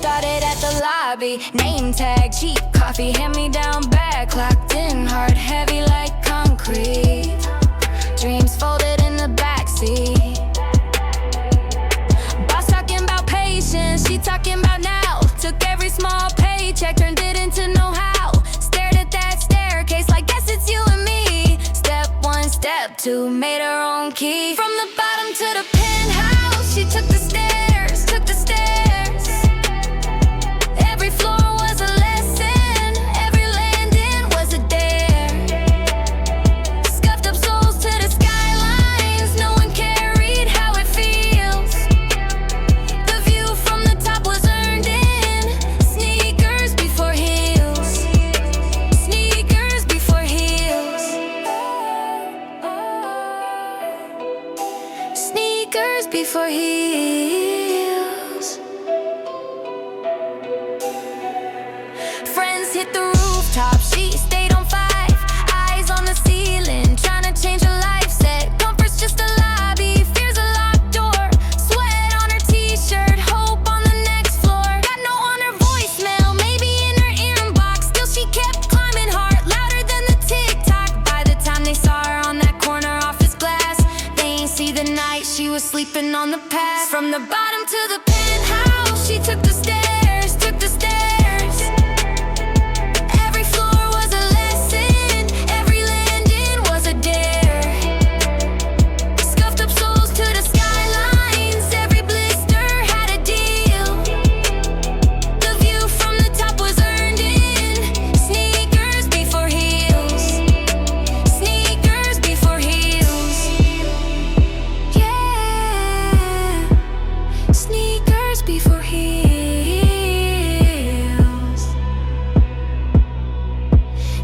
started at the lobby. Name tag, cheap coffee, hand-me-down bag, clocked in, heart heavy like concrete. Dreams folded in the backseat. Boss talking about patience, she talking about now. Took every small paycheck, turned it into know-how. Stared at that staircase like guess it's you and me. Step one, step two, made her own key. From the bottom to the penthouse, she took the stairs, took the stairs. Every floor was a lesson, every landing was a dare. Scuffed up souls to the skylines, no one carried how it feels. The view from the top was earned in sneakers before heels. Sneakers before heels. Sneakers before heels. Friends hit the rooftop, she stayed on 5. Eyes on the ceiling, trying to change her life set. Comfort's just a lobby, fear's a locked door. Sweat on her t-shirt, hope on the next floor. Got no on her voicemail, maybe in her inbox. Still she kept climbing hard, louder than the tick-tock. By the time they saw her on that corner office glass, they ain't see the night she was sleeping on the past. From the bottom to the penthouse, she took the stairs, took the stairs. Every floor was a lesson, every landing was a dare. Scuffed up souls to the skylines, every blister had a deal. The view from the top was earned in sneakers before heels. Sneakers before heels. Yeah, sneakers before heels.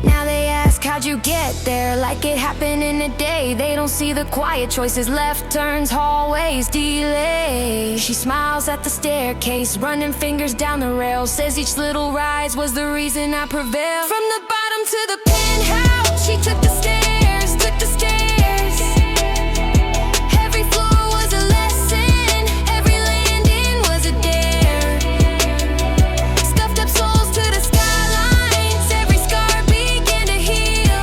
Now they ask how'd you get there, like it happened in a day. They don't see the quiet choices, left turns, hallways, delay. She smiles at the staircase, running fingers down the rails. Says each little rise was the reason I prevailed. From the bottom to the penthouse, she took the stairs, took the stairs. Every floor was a lesson, every landing was a dare. Scuffed up souls to the skylines, every scar began to heal.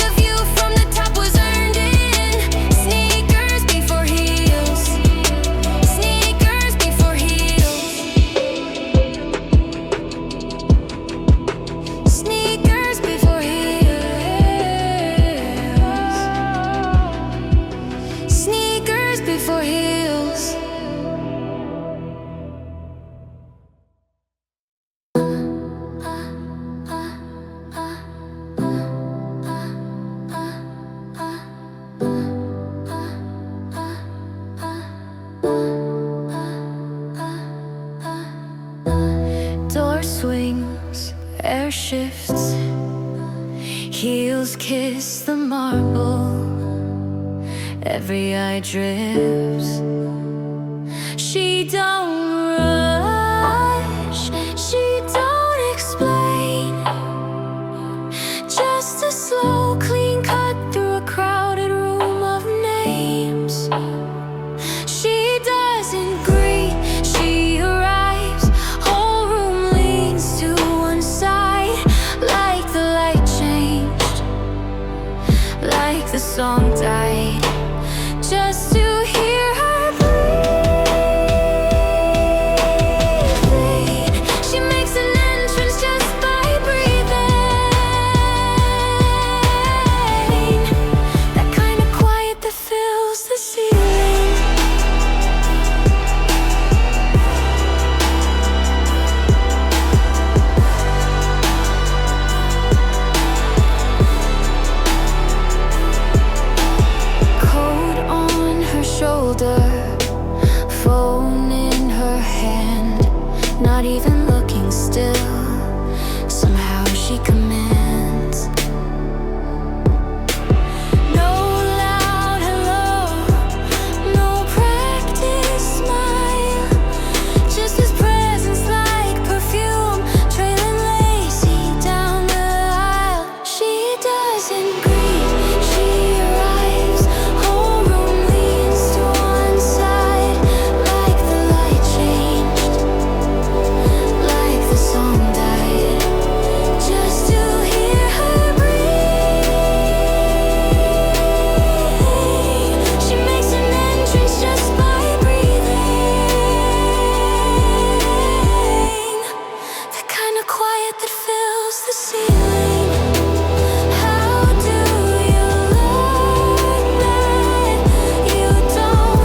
The view from the top was earned in sneakers before heels. Sneakers before heels. Sneakers before heels. Sneakers before heels. Door swings, air shifts, heels kiss the marble. Every eye drifts. She don't rush, she don't explain. Just a slow, clean cut through a crowded room of names. She doesn't greet, she arrives. Whole room leans to one side, like the light changed, like the song died. Just to hear her breathing. She makes an entrance just by breathing. That kind of quiet that fills the ceiling. that fills the ceiling. How do you like that? You don't,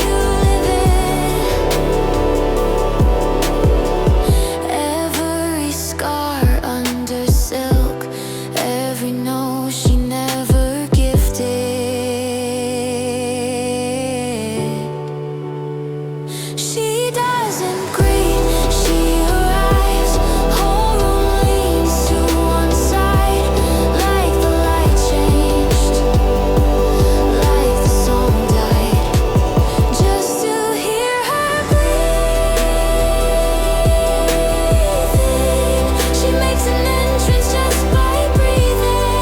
you live it. Every scar under silk, every no she never gifted. She doesn't greet, she arrives. Whole room leans to one side, like the light changed, like the song died, just to hear her breathing. She makes an entrance just by breathing.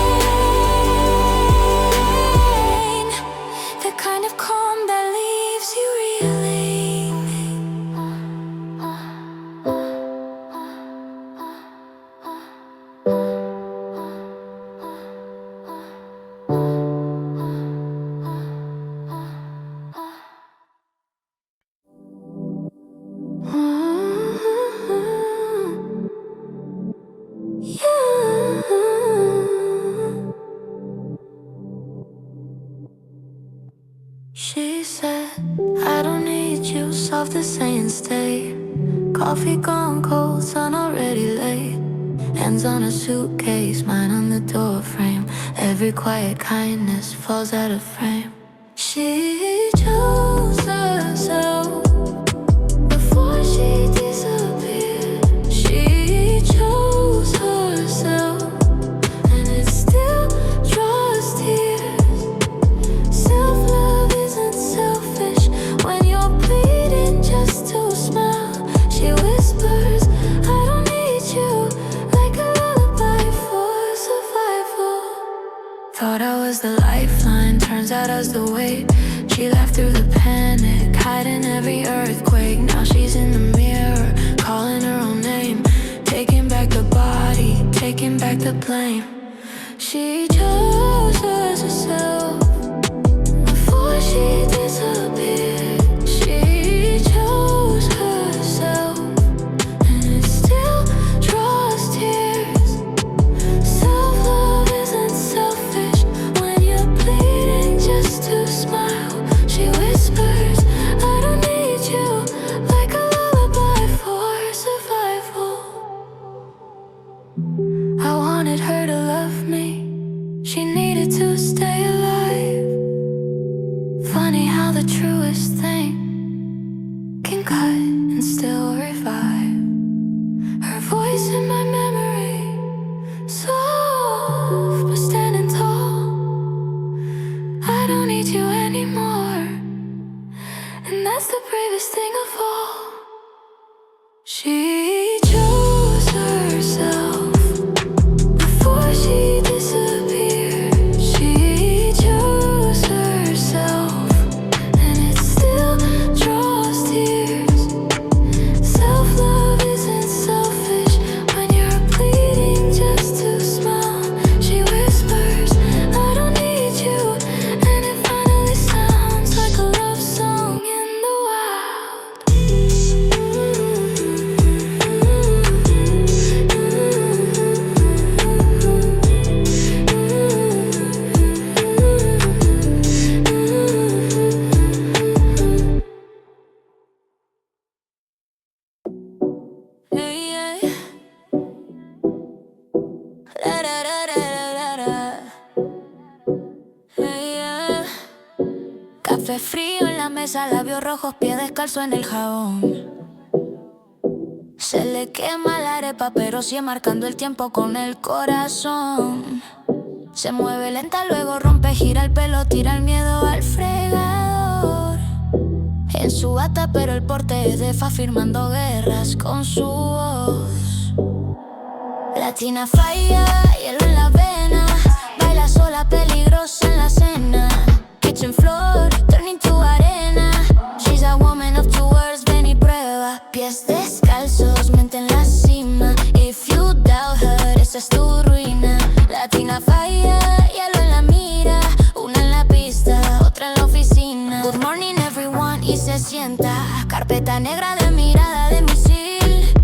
The kind of calm that leaves you reeling. She said, I don't need you, soft as saying stay. Coffee gone cold, sun already late. Hands on a suitcase, mine on the door frame. Every quiet kindness falls out of frame. She chose herself before she disappeared. She chose herself, and it still draws tears. Self-love isn't selfish when you're bleeding just to smile. She whispers, I don't need you, like a lullaby for survival. Thought I was the lifeline, turns out I was the weight. She laughed through the panic, hiding every earthquake. Now she's in the mirror, calling her own name. Taking back the body, taking back the blame. She chose herself before she disappeared. She chose herself, and it still draws tears. Self-love isn't selfish when you're bleeding just to smile. She whispers, I don't need you, like a lullaby for survival. I wanted her to love me, she needed to stay alive. Funny how the truest thing can cut and still revive. Her voice in my memory, soft but standing tall. I don't need you anymore, and that's the bravest thing of all. She chose herself before she disappeared. She chose herself, and it still draws tears. Self-love isn't selfish when you're bleeding just to smile. She whispers, I don't need you, and it finally sounds like a love song in the wild. Hey, yeah. La, da, da, da, da, da. Hey, yeah. Café frío en la mesa, labios rojos, pie descalzo en el jabón. Se le quema la arepa, pero sigue marcando el tiempo con el corazón. Se mueve lenta, luego rompe, gira el pelo, tira el miedo al fregador. En su bata, pero el porte es de fa, firmando guerras con su voz. Latina falla, hielo en la vena, baila sola, peligrosa en la cena. Kitchen floor, turning to arena. She's a woman of two words, ven y prueba. Pies descalzos, mente en la cima. If you doubt her, esa es tu ruina. Latina falla, hielo en la mira. Una en la pista, otra en la oficina. Good morning everyone, y se sienta. Carpeta negra de mirada de misil.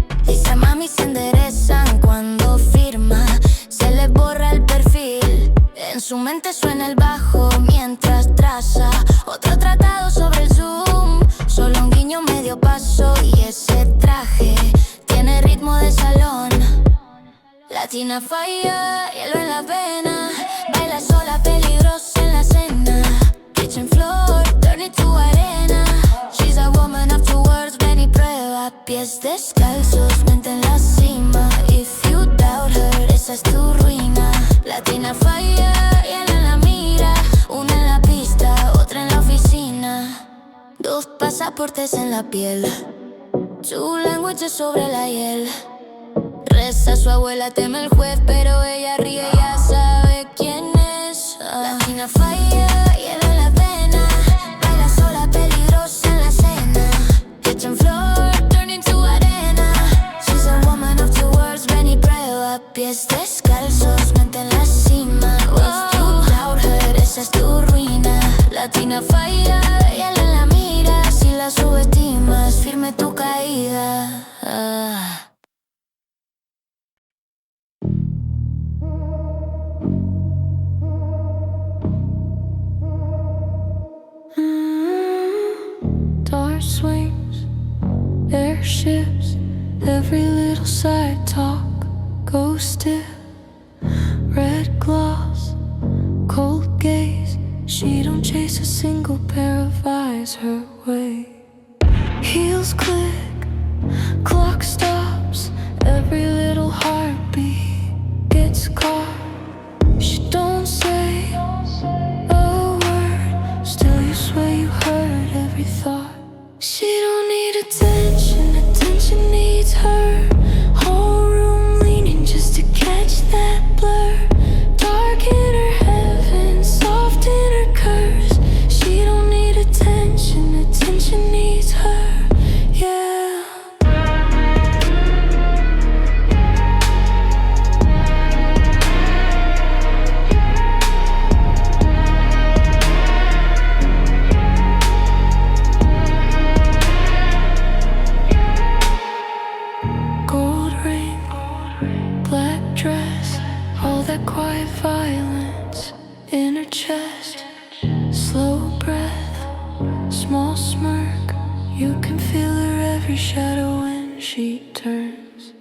Latina fire, hielo en la vena. Baila sola, peligrosa en la cena. Kitchen floor, turn it to arena. She's a woman of two words, ven y prueba. Pies descalzos, mente en la cima. If you doubt her, esa es tu ruina. Latina fire, hielo en la mira. Una en la pista, otra en la oficina. Dos pasaportes en la piel. Two languages sobre la hiel. Reza su abuela, teme el juez, pero ella ríe, ya sabe quién es. Latina fire, hielo en la vena. Baila sola, peligrosa en la cena. Kitchen floor, turn into arena. She's a woman of two words, ven y prueba. Pies descalzos, mente en la cima. If you doubt her, esa es tu ruina. Latina fire, hielo en la mira. Si la subestimas, firme tu caída. Door swings, airships, every little side talk goes stiff. Red gloss, cold gaze, she don't chase a single pair of eyes her way. Heels click, clock stops, every little heartbeat gets caught. She don't say a word, still you swear you heard every thought. She don't need attention, attention needs her. Whole room leaning just to catch that blur. Dark in her heaven, soft in her curse. She don't need attention, attention needs her, yeah. Gold ring, black dress, all that quiet violence in her chest. Slow breath, small smirk, you can feel her every shadow when she turns.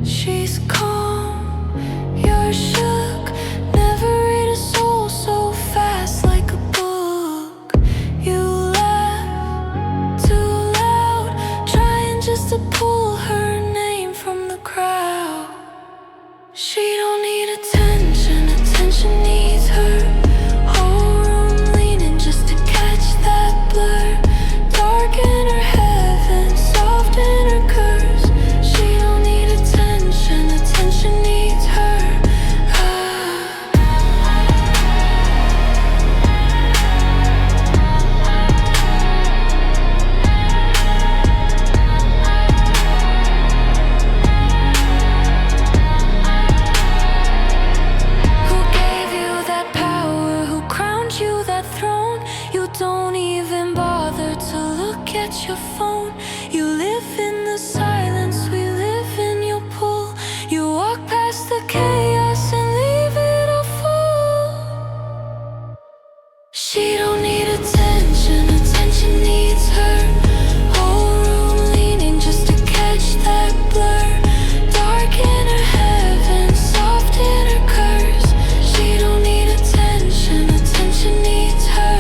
She's calm, you're shook, never read a soul so fast like a book. You laugh too loud, trying just to pull her name from the crowd. She don't need attention, attention needs her. Whole room leaning just to catch that blur. Dark in her heaven, soft in her curse. She don't need attention, attention needs her. Who gave you that power? Who crowned you that throne? You don't even bother to look at your phone. You live in the silence, we live in your pull. You walk past the chaos and leave it all full. She don't need attention, attention needs her. Whole room leaning just to catch that blur. Dark in her heaven, soft in her curse. She don't need attention, attention needs her.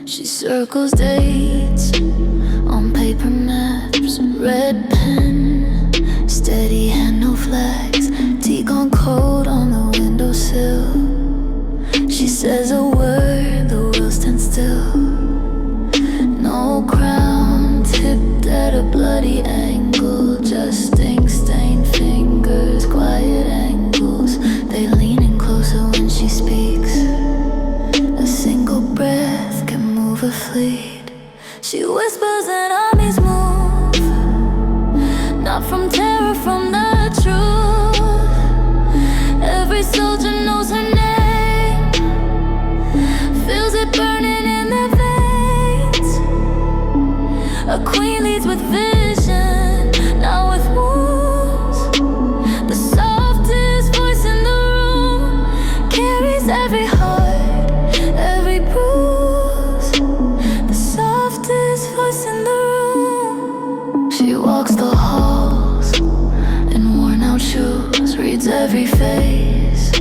She circles dates on paper maps, red pen, steady hand, no flags. Tea gone cold on the windowsill. She says a word, the world stands still. No crown, tipped at a bloody angle. Just ink-stained fingers, quiet angles. They lean in closer when she speaks. A single breath can move a fleet. She whispers and armies move. not from terror, from the truth. Every soldier knows her name, feels it burning in their veins. A queen leads with vision, not with wounds. The softest voice in the room carries every heart, every bruise. The softest voice in the room. She walks the halls in worn out shoes, reads every face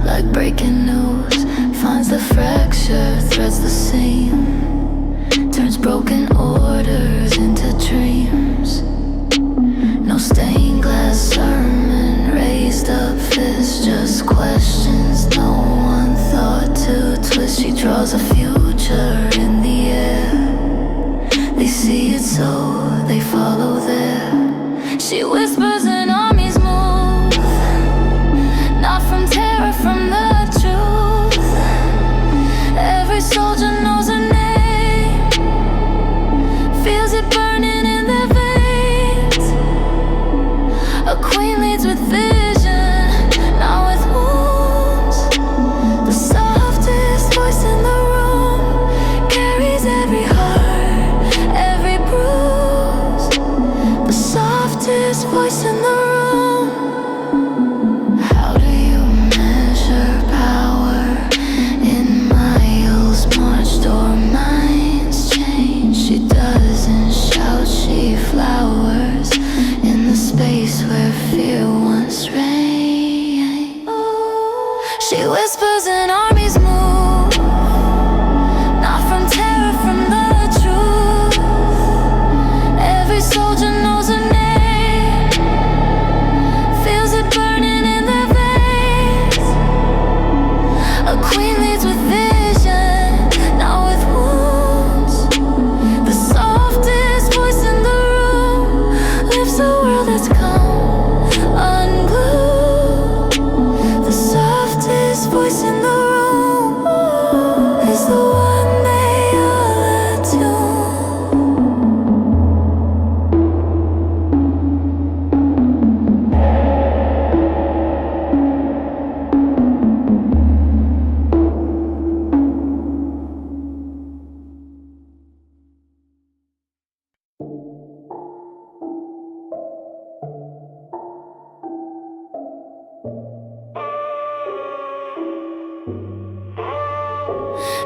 like breaking news. Finds the fracture, threads the seam, turns broken orders into dreams. No stained glass sermon, raised up fists, just questions no one thought to twist. She draws a future in the air. They see it so they follow there. She whispers and armies move, not from terror, from the truth. Every soldier knows her name, feels it burning in their veins. A queen leads with vision, not with wounds. The softest voice in the room carries every heart, every bruise. The softest voice in the room. How do you measure power in miles marched or minds changed? She doesn't shout, she flowers in the space where fear once reigned. She whispers and armies move, not from terror, from the truth. Every soldier knows her name, feels it burning in their veins. A queen leads with vision, not with wounds. The softest voice in the room lifts a world that's come unglued. The softest voice in the room is the one they all attune.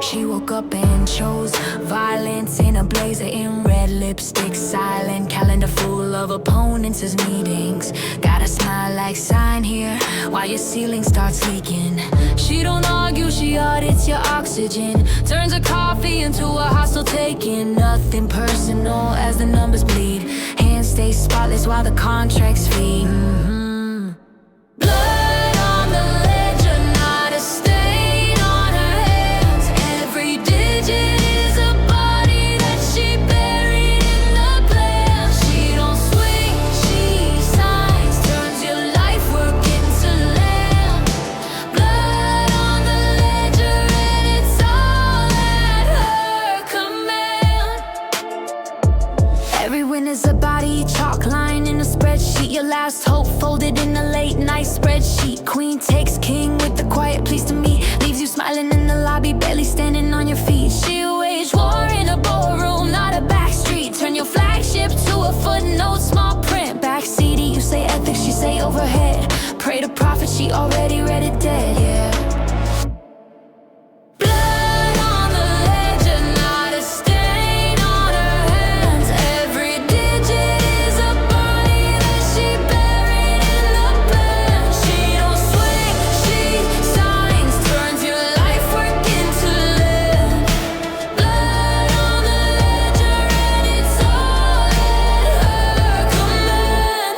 She woke up and chose violence in a blazer, in red lipstick, silent calendar full of opponents as meetings. Got a smile like sign here while your ceiling starts leaking. She don't argue, she audits your oxygen, turns her coffee into a hostile taking. Nothing personal as the numbers bleed, hands stay spotless while the contracts feed. Blood on the ledger, not a stain on her hands. Every digit is a body that she buried in the plan. She don't swing, she signs, turns your life work into land. Blood on the ledger and it's all at her command. Every win is a body, chalk line in a spreadsheet. Your last hope folded in a late night spreadsheet. Queen takes king with the quiet please to me, leaves you smiling in the lobby, barely standing on your feet. She waged war in a ballroom, not a back street. Turn your flagship to a footnote, small print. Backseaty, you say ethics, she say overhead. Pray to prophet, she already read it dead, yeah. Blood on the ledger, not a stain on her hands. Every digit is a body that she buried in the plan. She don't swing, she signs, turns your life work into land. Blood on the ledger and it's all at her command.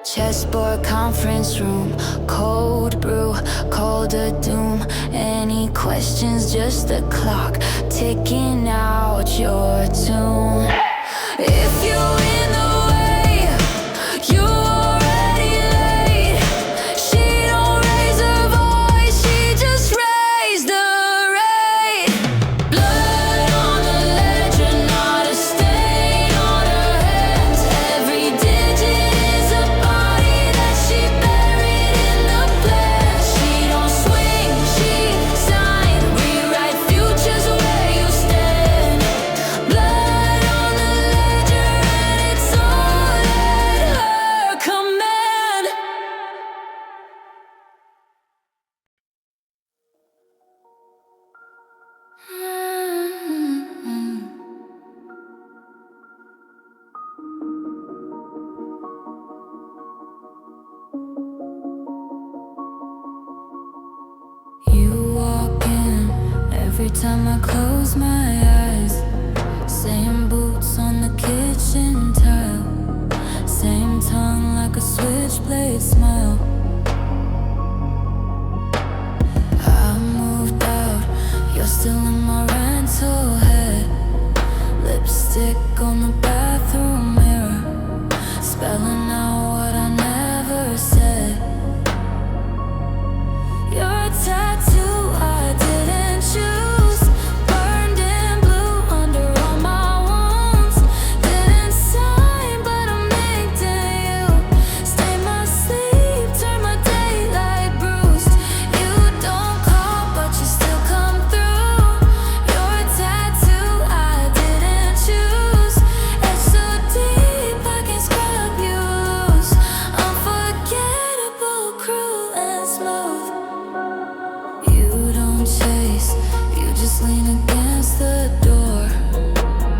Chessboard, conference room, cold brew, colder doom. Any questions? Just the clock ticking out your tune. If you're in the way, you're already late. She don't raise her voice, she just raised the rate. Blood on the ledger, not a stain on her hands. Every digit time I close my eyes, same boots on the kitchen tile, same tongue like a switchblade smile. I moved out, you're still in my rental head. Lipstick on the bathroom mirror, spelling out what I never said. You're a tattoo I didn't choose, burned in blue under all my wounds. Didn't sign, but I'm inked in you. Stain my sleep, turn my daylight bruised. You don't call, but you still come through. You're a tattoo I didn't choose, etched so deep I can scrub you loose. Unforgettable, cruel and smooth. You don't chase, you just lean against the door,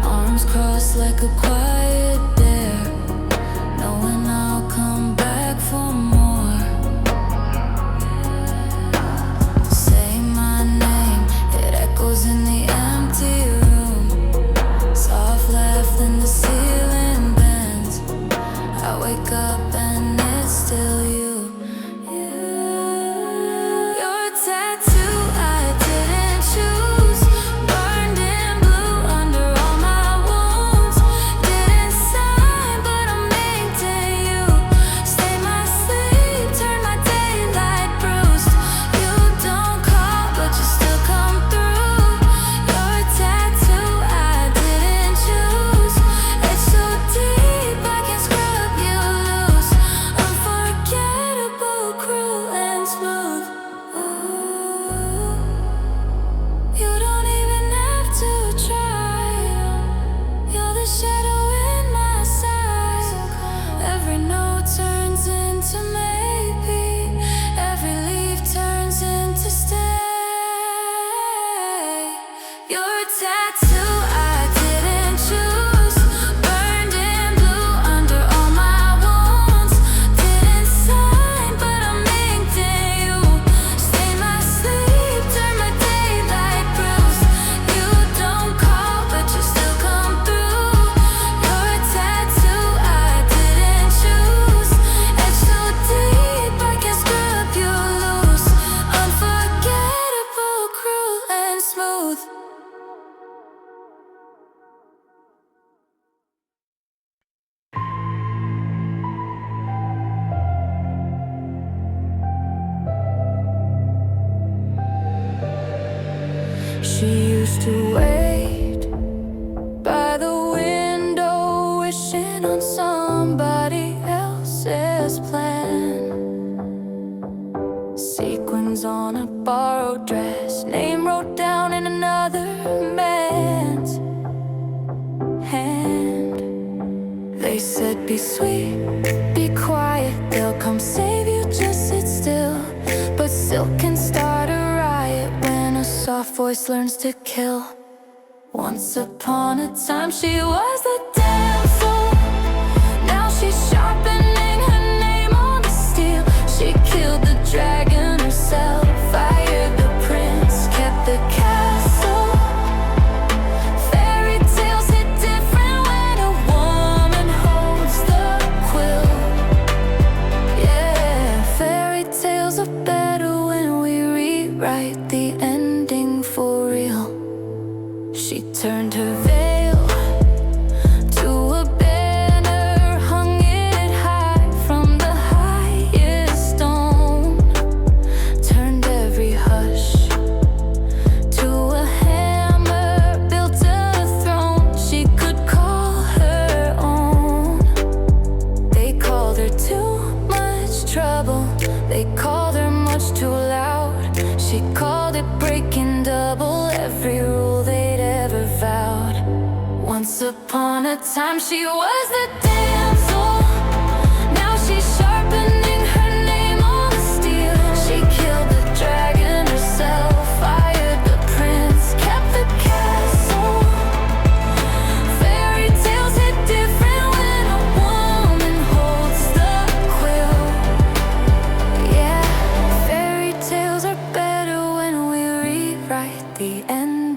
arms crossed like a quiet dare, knowing I'll come back for more. Say my name, it echoes in the empty room. Soft laugh, then the ceiling bends. I wake up and it's still you. You're a tattoo I didn't choose, burned in blue under all my wounds. Didn't sign, but I'm inked in you. Stain my sleep, turn my daylight bruised. You don't call, but you still come through. You're a tattoo I didn't choose, etched so deep I can scrub you loose. Unforgettable, cruel and smooth. Ooh. You don't even have to try. You're the shadow in my sight. Every note turns into maybe, every leaf turns into stay. You're a tattoo I didn't choose, burned in blue under all my wounds. Didn't sign, but I'm inked in you. Stain my sleep, turn my daylight bruised. You don't call, but you still come through. You're a tattoo I didn't choose, etched so deep I can scrub you loose. Unforgettable, cruel and smooth. She used to wait by the window, wishing on somebody else's plan. Sequins on a borrowed dress, name wrote down in another man's hand. They said, be sweet, be quiet, they'll come save you, just sit still. But silk can start a riot when a soft voice learns to kill. Once upon a time she was the damsel, now she's sharpening her name on the steel. She killed the dragon herself, fired the prince, kept the castle. Fairy tales hit different when a woman holds the quill. Yeah, fairy tales are better when we rewrite the ending for real. She turned her veil to a banner, hung it high from the highest stone. Turned every hush to a hammer, built a throne she could call her own. They called her too much trouble, they called her much too loud. She called it breaking double every rule they'd ever vowed. Once upon a time she was the damsel, now she's sharpening her name on the steel. She killed the dragon herself, fired the prince, kept the castle. Fairy tales hit different when a woman holds the quill. Yeah, fairy tales are better when we rewrite the end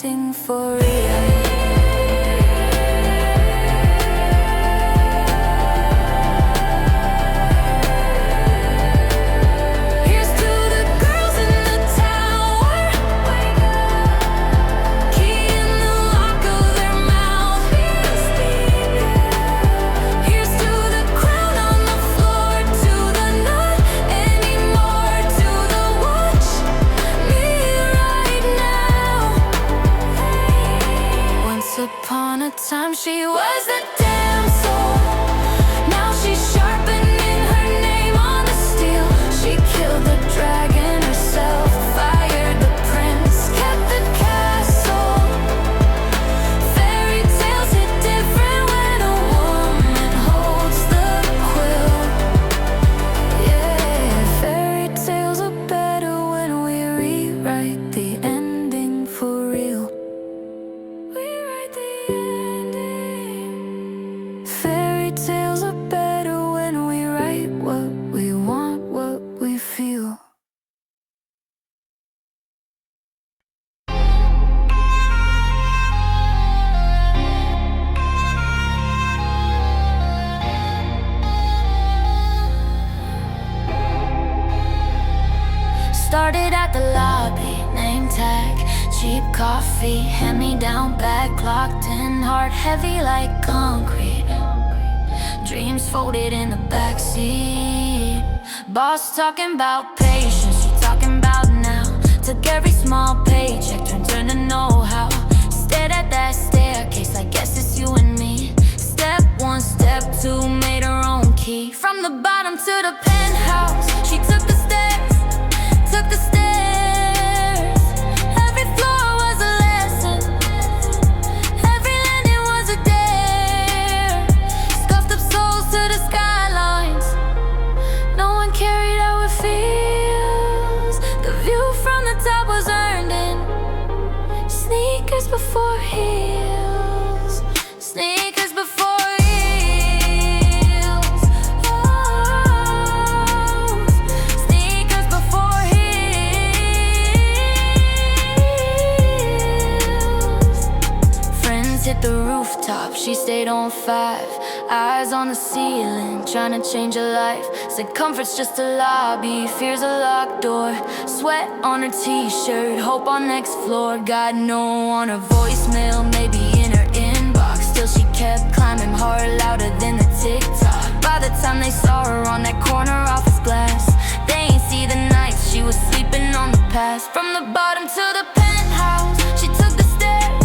at the lobby, name tag, cheap coffee, hand-me-down bag, clocked in, heart heavy like concrete. Dreams folded in the backseat. Boss talking about patience, she talking about now. Took every small paycheck, turned to know-how. Stared at that staircase, I guess it's you and me. Step one, step two, made her own key. From the bottom to the penthouse, she took the stairs, took the stairs. Every floor was a lesson, every landing was a dare. Scuffed up souls to the skylines, no one carried how it feels. The view from the top was earned in sneakers before heels, sneakers before heels. Oh, sneakers before heels. Friends hit the rooftop, she stayed on 5. Eyes on the ceiling, trying to change her life. Said comfort's just a lobby, fear's a locked door. Sweat on her t-shirt, hope on next floor. Got no on her voicemail, maybe in her inbox. Still she kept climbing hard, louder than the TikTok. By the time they saw her on that corner office glass, they ain't see the nights she was sleeping on the past. From the bottom to the penthouse, she took the stairs,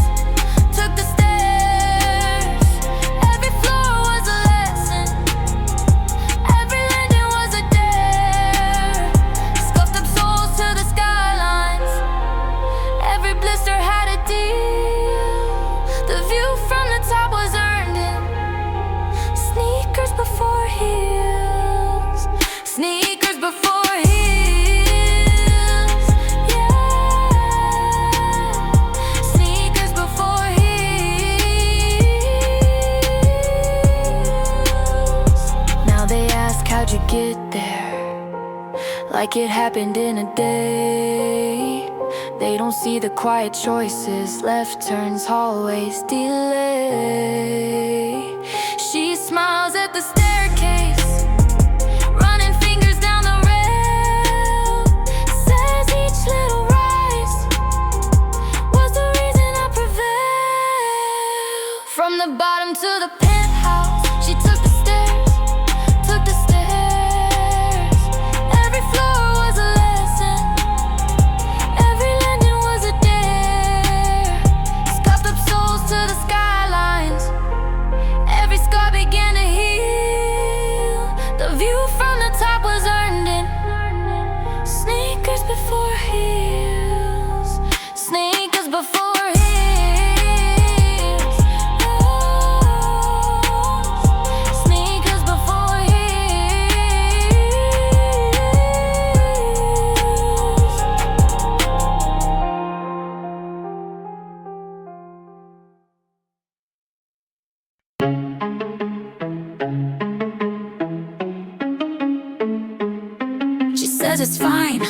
took the stairs. Every floor was a lesson, every landing was a dare. Scuffed up souls to the skylines, every blister had a deal. The view from the top was earned in sneakers before heels, sneakers before heels. Yeah, sneakers before heels. Now they ask how'd you get there, like it happened in a day. They don't see the quiet choices, left turns, hallways, delay. She smiles at the staircase, running fingers down the rail. Says each little rise was the reason I prevailed. From the bottom to the penthouse, she took the stairs, took the stairs. Every floor was a lesson, every landing was a dare. Scuffed up souls to the skylines, every scar began to heal. The view from the top was earned in sneakers before heels, sneakers before heels. Oh, sneakers before heels. She says it's fine,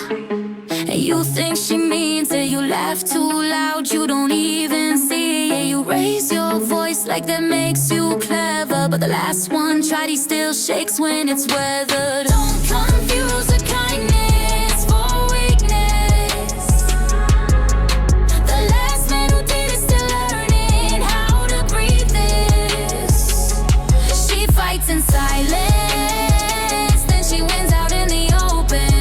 and you think she means it. You laugh too loud, you don't even see it. You raise your voice like that makes you clever, but the last one tried, he still shakes when it's weathered. Don't confuse the kindness for weakness. The last man who did it still learning how to breathe this. She fights in silence, then she wins out in the open.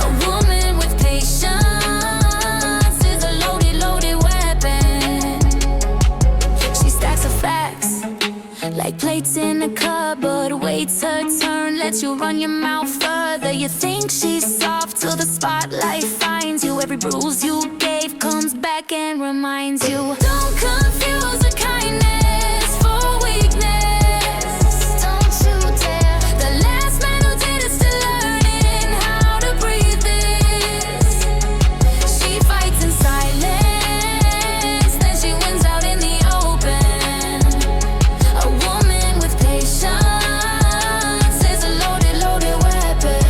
A woman with patience is a loaded, loaded weapon. She stacks her facts like plates in a cupboard, waits her turn, lets you run your mouth further. You think she's soft till the spotlight finds you. Every bruise you gave comes back and reminds you. Don't confuse the kindness for weakness. Don't you dare. The last man who did it still learning how to breathe this. She fights in silence, then she wins out in the open. A woman with patience is a loaded, loaded weapon.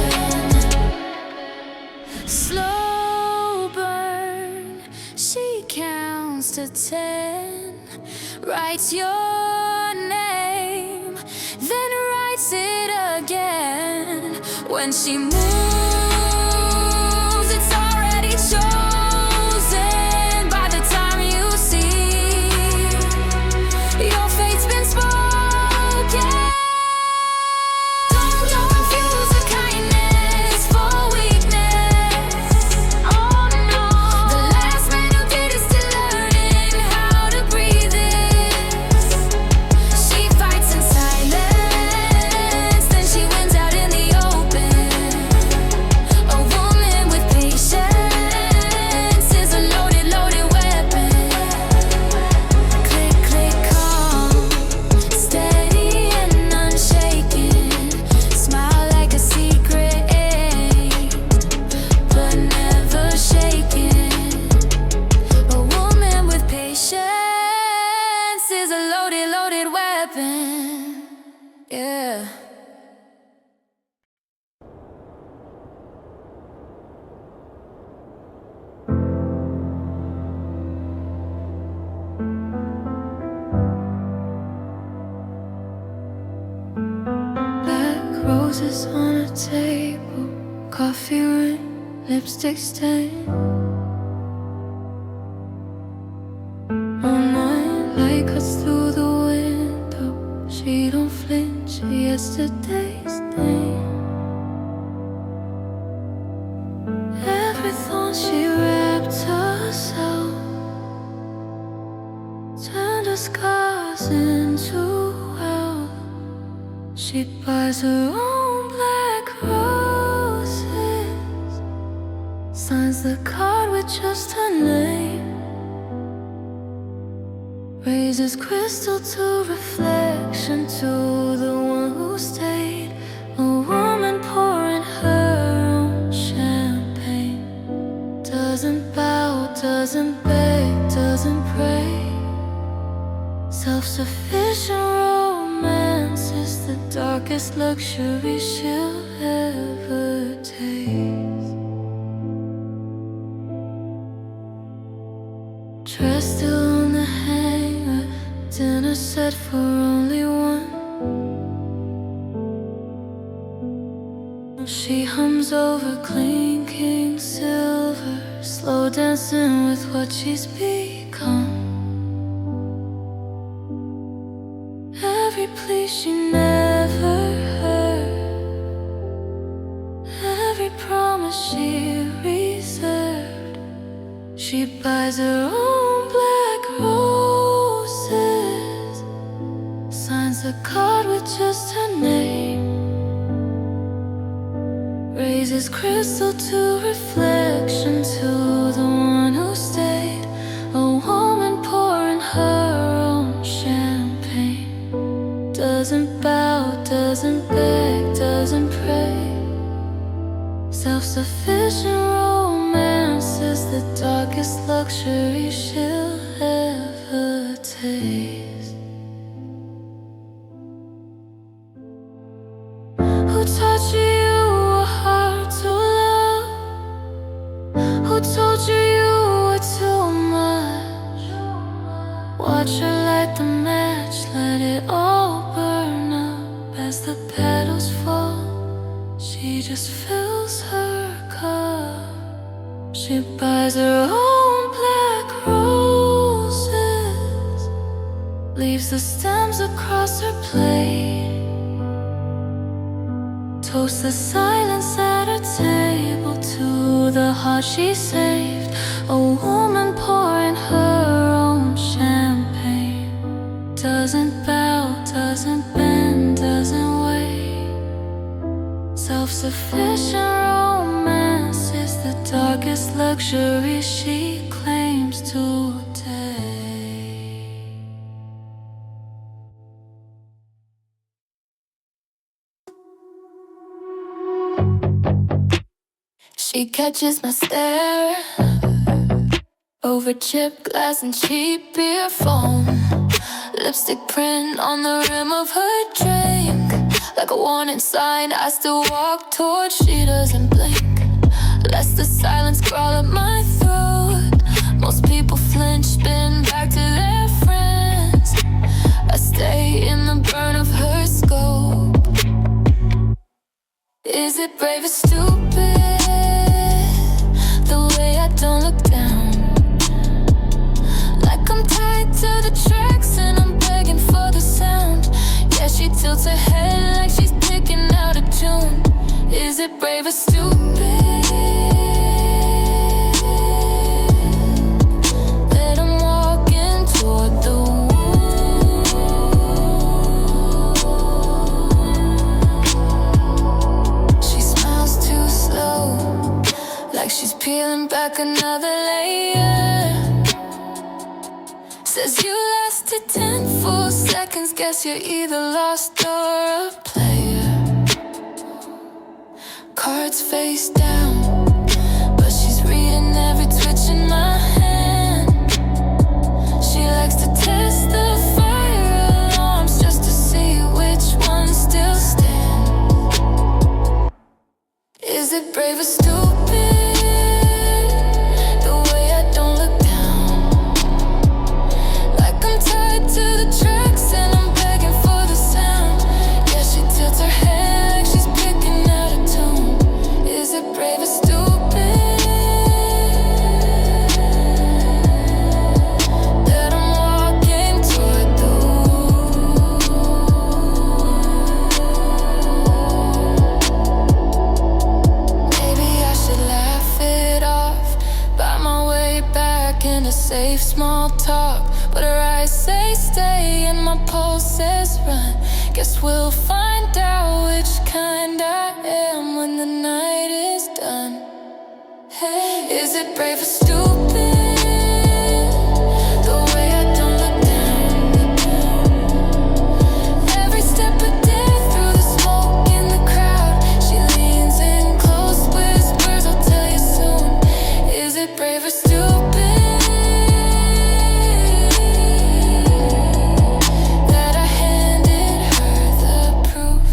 Slow burn, she counts to 10, writes your name, then writes it again. When she moves, Yeah. Roses on a table, coffee ring, lipstick stain. All night, light cuts through the window. She don't flinch, yesterday's name. Every thought she wrapped herself, turned her scars into wealth. She buys her own black roses, signs the card with just her name, raises crystal to reflection to the one who stayed. A woman pouring her own champagne, doesn't bow, doesn't beg, doesn't pray. Self-sufficient romance is the darkest luxury she'll ever taste. Dress still on the hanger, dinner set for only one. She hums over clinking silver, slow dancing with what she's become. Every plea she never heard, every promise she reserved. She buys her own black roses, signs a card with just her name, raises crystal to reflection to the one who stayed. A woman pouring her own champagne, doesn't bow, doesn't beg, doesn't pray. Self-sufficient romance is the darkest luxury she'll ever taste. Who taught you a heart to love? Who told you you were too much? Watch her light the match, let it all burn up. As the petals fall, she just fills her cup. She buys her own black roses, leaves the stems across her plate, toasts the silence at her table to the heart she saved. A woman pouring her own champagne, doesn't bow, doesn't bend, doesn't wait. Self-sufficient romance is the darkest luxury she claims today. She catches my stare over chipped glass and cheap beer foam. Lipstick print on the rim of her drink, like a warning sign. I still walk towards, she doesn't blink. Lets the silence crawl up my throat. Most people flinch, spin back to their friends. I stay in the burn of her scope. Is it brave or stupid, the way I don't look down? Like I'm tied to the tracks and I'm begging for the sound. Yeah, she tilts her head like she's picking out a tune. Is it brave or stupid that I'm walking toward the wound? She smiles too slow, like she's peeling back another layer. Says you lasted 10 full seconds, guess you're either lost or a player. Cards face down, but she's reading every twitch in my hand. She likes to test the fire alarms just to see which ones says run. Guess we'll find out which kind I am when the night is done. Hey, is it brave or stupid? The way I don't look down. Every step I dare through the smoke in the crowd. She leans in close, whispers, I'll tell you soon. Is it brave or stupid? That I handed her the proof.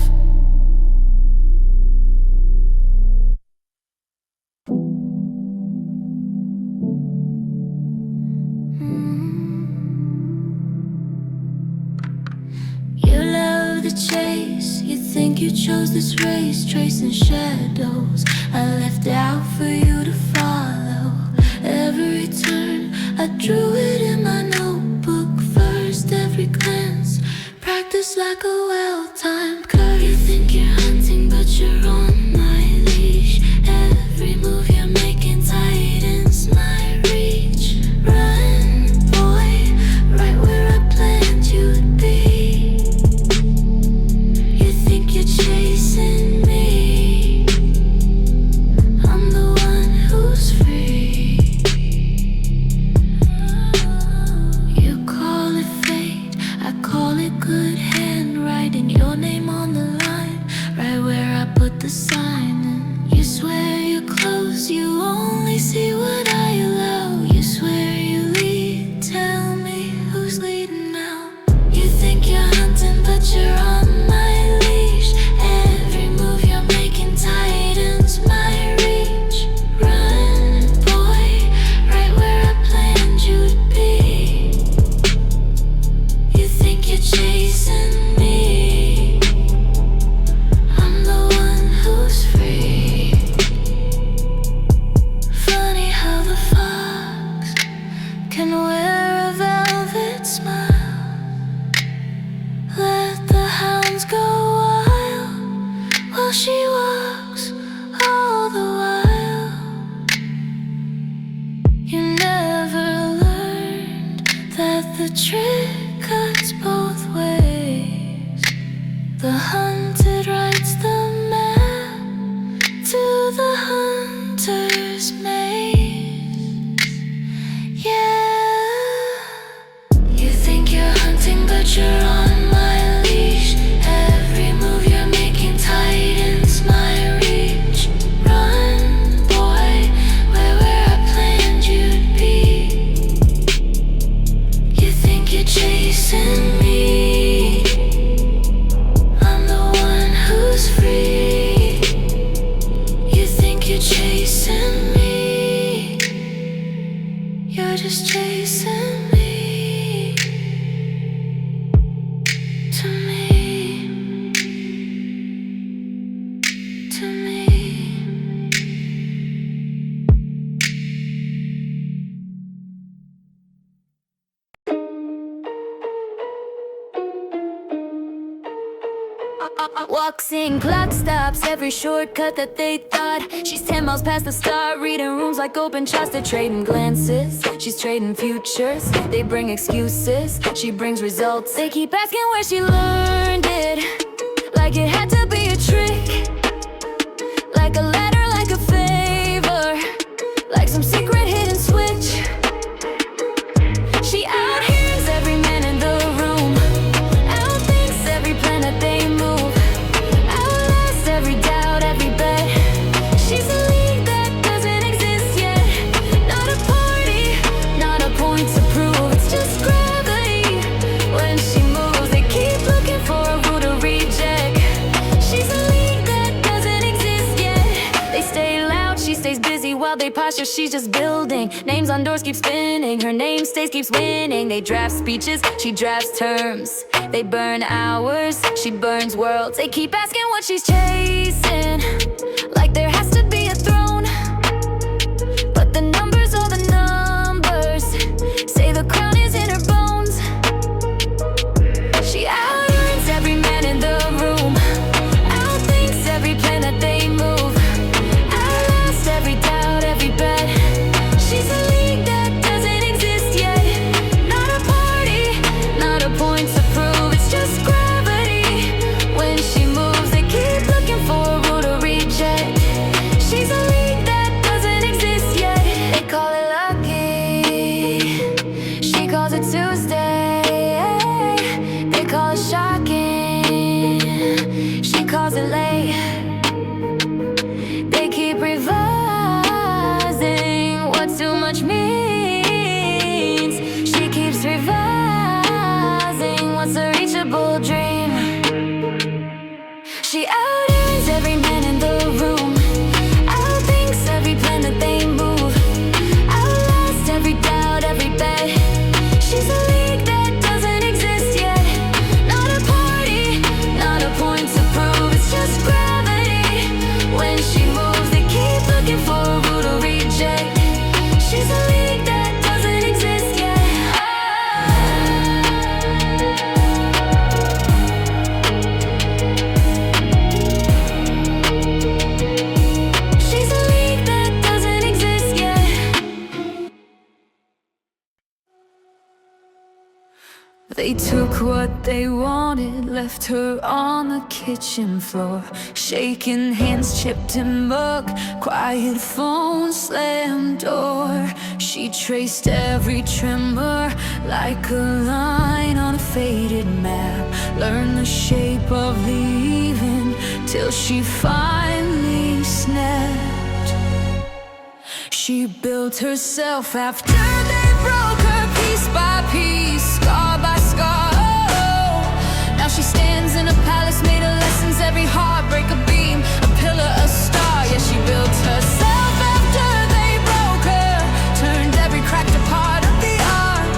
You love the chase, you think you chose this race, tracing shadows I left out for you to follow. Every turn, I drew it in my notebook first. Every glance, practice like a well-timed curve. You think you're hunting, but you're on my leash. Every move you're making tightens my reach. Run, boy, right where I planned you'd be. You think you're chasing me, I'm the one who's free. You call it fate, I call it good handwriting. Your name on the line, right where I put the sign. And you swear you're close, you only see what I allow. You swear you lead, tell me who's leading now. You think you're hunting, but you're on my leash. Every move you're making tightens my reach. Run, boy, right where I planned you'd be. You think you're chasing me, I'm the one who's free. Funny how the fox can wear a velvet smile. Let the hounds go wild while she walks all the while. You never learned that the trick cuts both ways. The hunted rides the map to the hunter's maze. Yeah, you think you're hunting, but you're on my leash. Every move you're making tightens my reach. Run, boy, where I planned you'd be. You think you're chasing me, I'm the one who's free. You think you're chasing me, you're just chasing me. To me, to me. Walks in, clock stops, every shortcut that they thought. She's 10 miles past the start, reading rooms like open charts. They're trading glances, she's trading futures. They bring excuses, she brings results. They keep asking where she learned it, like it had to be a trick. Like a letter, like a favor, like some secret hidden switch. She out-hears every man in the room, outthinks every plan that they move, outlasts every doubt, every bet. She's a league that doesn't exist yet. Not a party, not a point to prove. It's just gravity when she moves. They keep looking for a rule to reject. She's a league that doesn't exist yet. They stay loud, she stays busy while they posture. She's just building. Names on doors keep spinning. Her name stays, keeps winning. They draft speeches, she drafts terms. They burn hours, she burns worlds. They keep asking what she's chasing, like there has to be a throne. But the numbers, all the numbers, say the crown is in her bones. She out-earns every man in the room, outthinks every plan that they move, outlast every doubt, every bet. She's a league that doesn't exist yet. Not a party, not a point to prove. It's just talking, she calls it late. They keep revising what too much means. She keeps revising what's a reachable dream. She out-earns every man in the room, outthinks every plan that they move, outlast every doubt, every bet. She's a league that doesn't exist yet. Not a party, not a point to prove. It's just gravity. When she moves, they keep looking for a rule to reject. She's a league that doesn't exist yet. She's a league that doesn't exist yet. They took what they wanted, left her on the kitchen floor, shaking hands, chipped in mug, quiet phone, slammed door. She traced every tremor like a line on a faded map, learned the shape of leaving till she finally snapped. She built herself after they broke her piece by piece, scar by scar. Oh, now she stands in a palace made of lessons, every heartbreak a beam, a pillar, a star. Yeah, she built herself after they broke her, turned every crack to part of the art.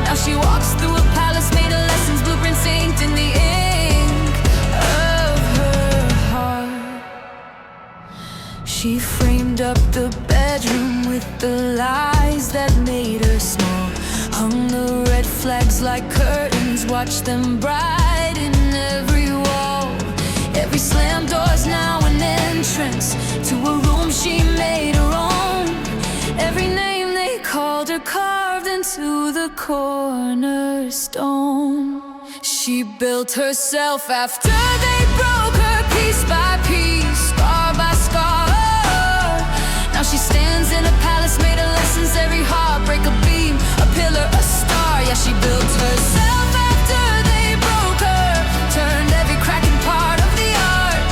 Now she walks through a palace made of lessons, blueprints inked in the ink of her heart. She framed up the bedroom with the lies that made her small, hung the red flags like curtains, watched them brighten every wall. Every slam door's now an entrance to a room she made her own. Every name they called her carved into the cornerstone. She built herself after they broke her piece by piece, scar by scar. Now she stands in a palace made of lessons, every heartbreak a beam, a pillar, a star. Yeah, she built herself after they broke her, turned every crack and part of the art.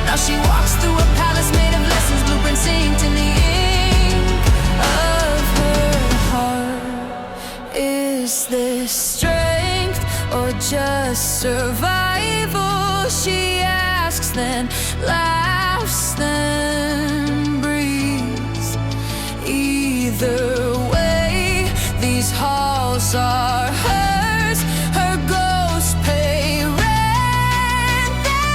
Now she walks through a palace made of lessons, blueprints inked in the ink of her heart. Is this strength or just survival? She asks, then laughs, then breathes. Either way, these halls are hers. Her ghosts pay rent, then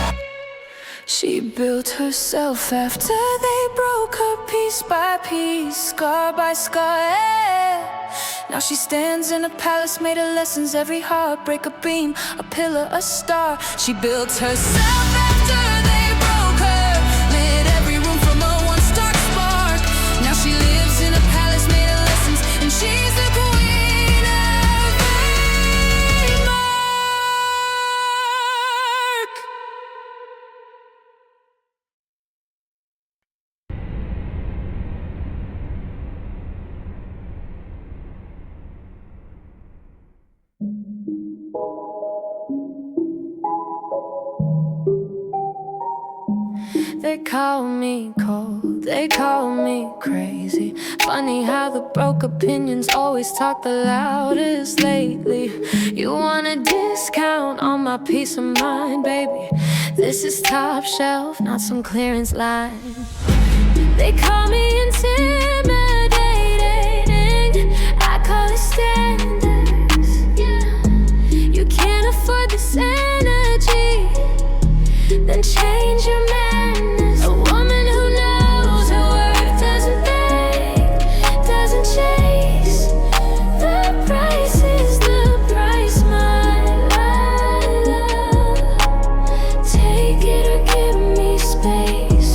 leave. She built herself after they broke her piece by piece, scar by scar. Yeah. Now she stands in a palace made of lessons, every heartbreak a beam, a pillar, a star. She built herself after they broke her, lit every room from a once dark spark. Now she lives in a palace made of lessons, and she's the queen of Denmark. They call me cold, they call me crazy. Funny how the broke opinions always talk the loudest lately. You want a discount on my peace of mind, baby? This is top shelf, not some clearance line. They call me intimidating, I call it standards. You can't afford this energy, then change your madness. A woman who knows her worth doesn't beg, doesn't chase. The price is the price, my love. Take it or give me space.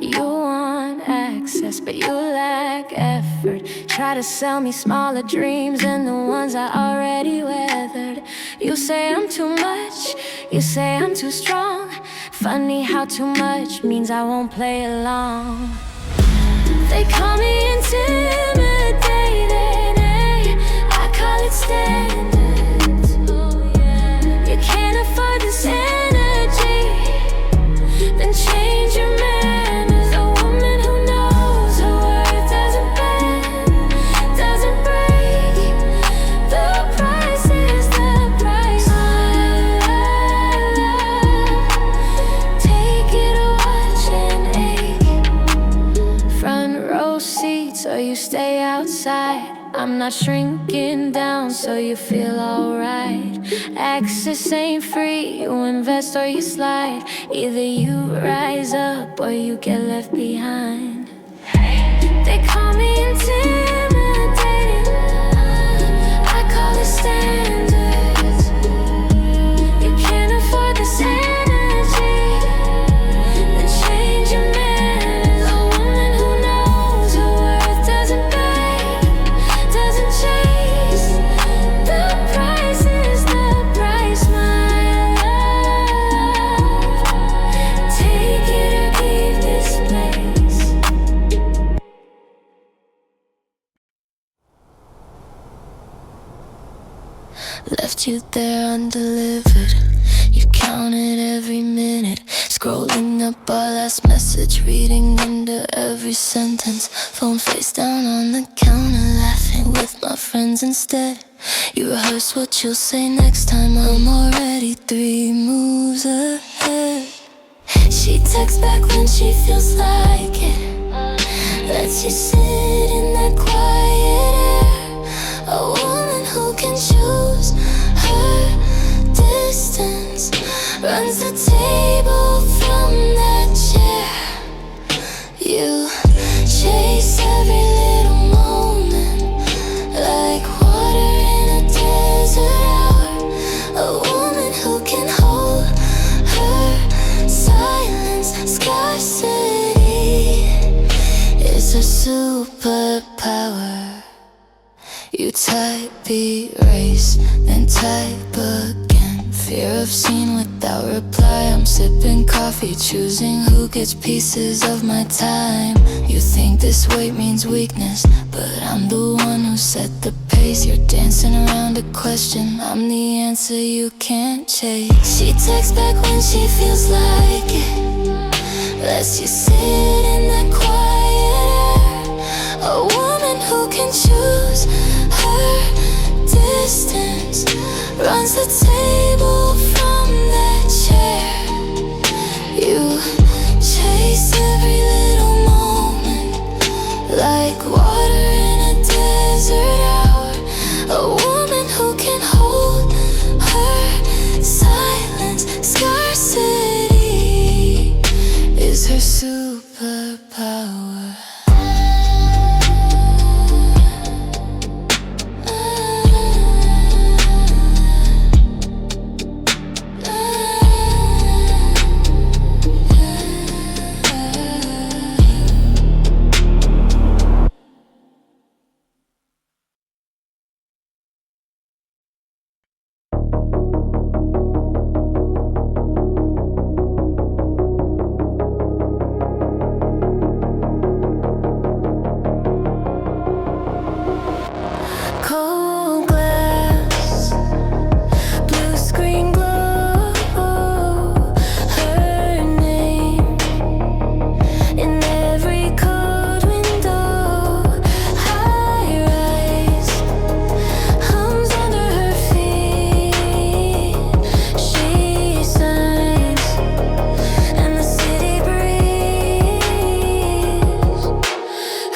You want access, but you lack effort. Try to sell me smaller dreams than the ones I already weathered. You say I'm too much, you say I'm too strong. Funny how too much means I won't play along. They call me intimidated, I'm not shrinking down, so you feel alright. Access ain't free, you invest or you slide. Either you rise up or you get left behind. They call me intimidating, I call it standards. You can't afford this energy, then change your manners. A woman who knows her worth doesn't beg, doesn't chase. The price is the price, my love. Take it or keep this place. Left you there undelivered. You counted every minute, scrolling up our last message, reading into every sentence. Phone face down on the counter, laughing with my friends instead. You rehearse what you'll say next time. I'm already 3 moves ahead. She texts back when she feels like it, lets you sit in that quiet air. A woman who can choose her distance, runs the table from that chair. You chase every little moment like water in a desert hour. A woman who can hold her silence. Scarcity is her superpower. You type, erase, then type again. Fear of seen without reply. I'm sipping coffee, choosing who gets pieces of my time. You think this weight means weakness, but I'm the one who set the pace. You're dancing around a question, I'm the answer you can't chase. She texts back when she feels like it, lets you sit in that quiet air. A woman who can choose her distance, runs the table from that chair. You chase every little moment like water in a desert hour. A woman who can hold her silence. Scarcity is her superpower. Cold glass, blue screen glow, her name in every cold window. High rise hums under her feet. She signs and the city breathes.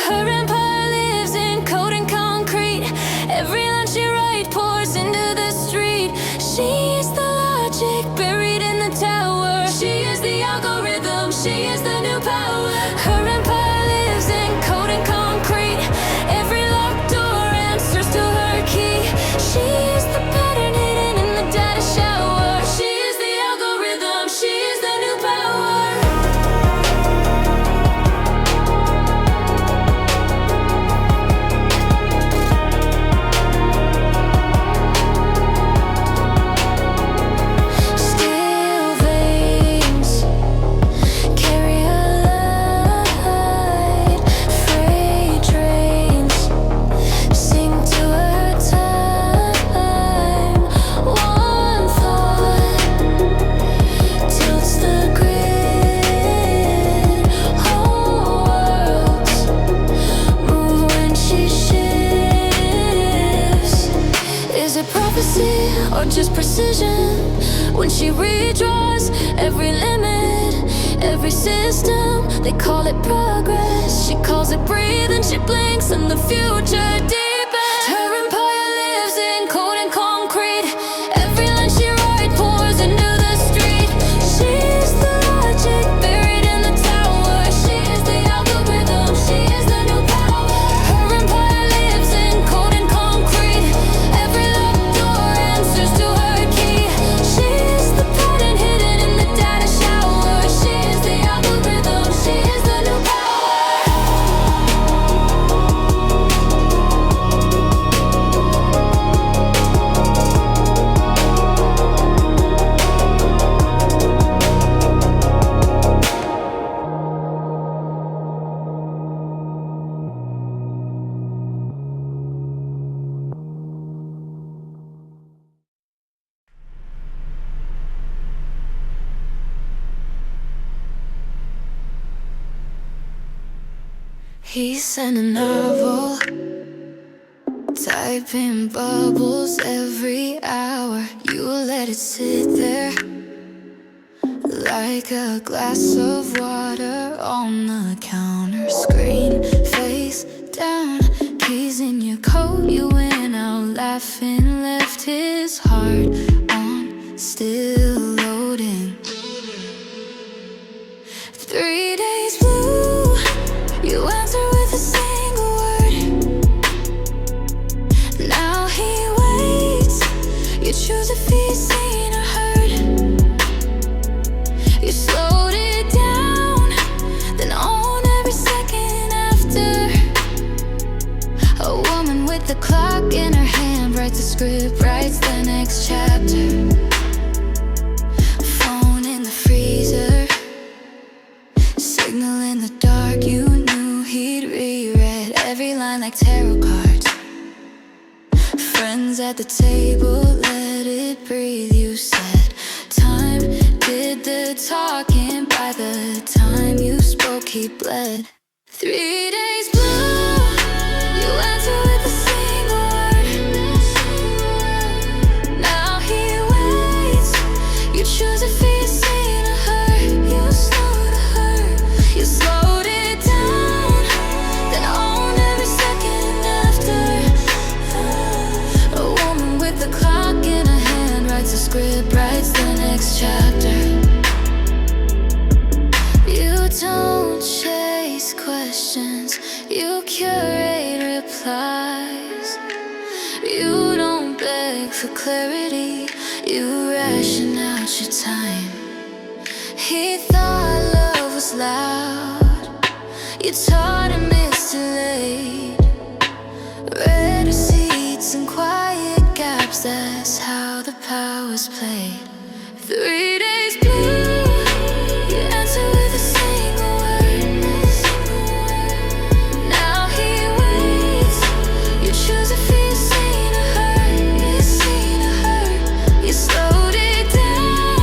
Her empire lives in code and concrete. Every line she writes pours into the street. She is the logic buried in the tower. She is the algorithm, she is the new power. Her empire lives in code and concrete. Every locked door answers to her key. She is the pattern hidden in the data shower. She is the algorithm, she is the new power. Steel veins carry a light. Freight trains sing to her time. One thought tilts the grid. Whole worlds move when she shifts. Is it prophecy or just precision? When she redraws every limit, every system, they call it progress. She calls it breathing, she blinks and the future deepens. He sent a novel, typing bubbles every hour. You let it sit there like a glass of water on the counter. Screen face down, keys in your coat. You went out laughing, left his heart on, still loading. 3 days blue, you answer with a single word. Now he waits, you choose if he's seen or heard. You slowed it down, then on every second after. A woman with the clock in her hand writes a script, writes the next chapter. Phone in the freezer, signal in the dark. You knew he'd reread every line like tarot cards. Friends at the table, let it breathe. You said time did the talking. By the time you spoke, he bled. 3 days blue, you answer with a single word. Now he waits, you choose if he's seen or heard. You slowed to hurt, you slowed it down, then on every second after. A woman with the clock in her hand writes a script, writes the next chapter. You don't chase questions, you curate replies. You don't beg for clarity, you ration out your time. He thought love was loud, you taught him it's too late. Red receipts and quiet gaps, that's how the power's played. 3 days blue, you answer with a single word. Now he waits, you choose if he's seen or heard. He's seen or heard, you slowed it down,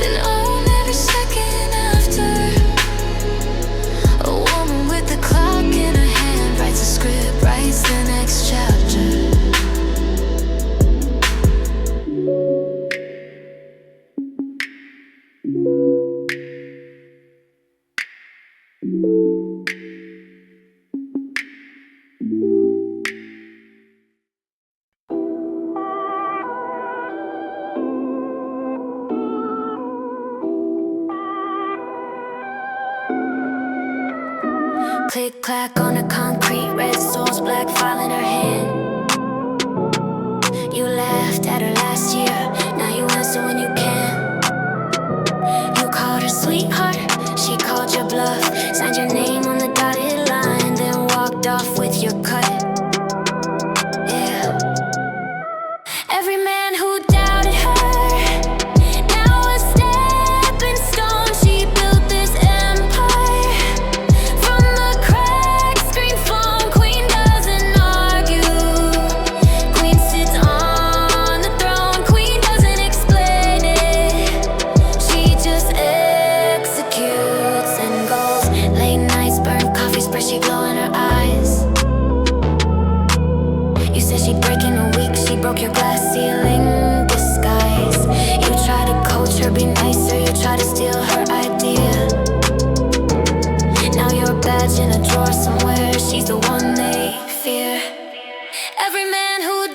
then on every second after. A woman with the clock in her hand writes a script, writes the next chapter. Click clack on the concrete, red soles, black file in her hand. You laughed at her last year, now you answer when you can. You called her sweetheart, she called your bluff, signed your name on the dotted line, then walked off with your cut. Yeah. Every man who doubted her, now a stepping stone. She built this empire from the cracks, screen phone. Queen doesn't argue, queen sits on the throne. Queen doesn't explain it, she just executes and goes. Late nights, burnt coffee, spreadsheet glow in her eyes. You said she'd break in a week, she broke your glass ceiling disguise. You try to coach her, be nicer, you try to steal her idea. Now you're a badge in a drawer somewhere, she's the one they fear. Every man who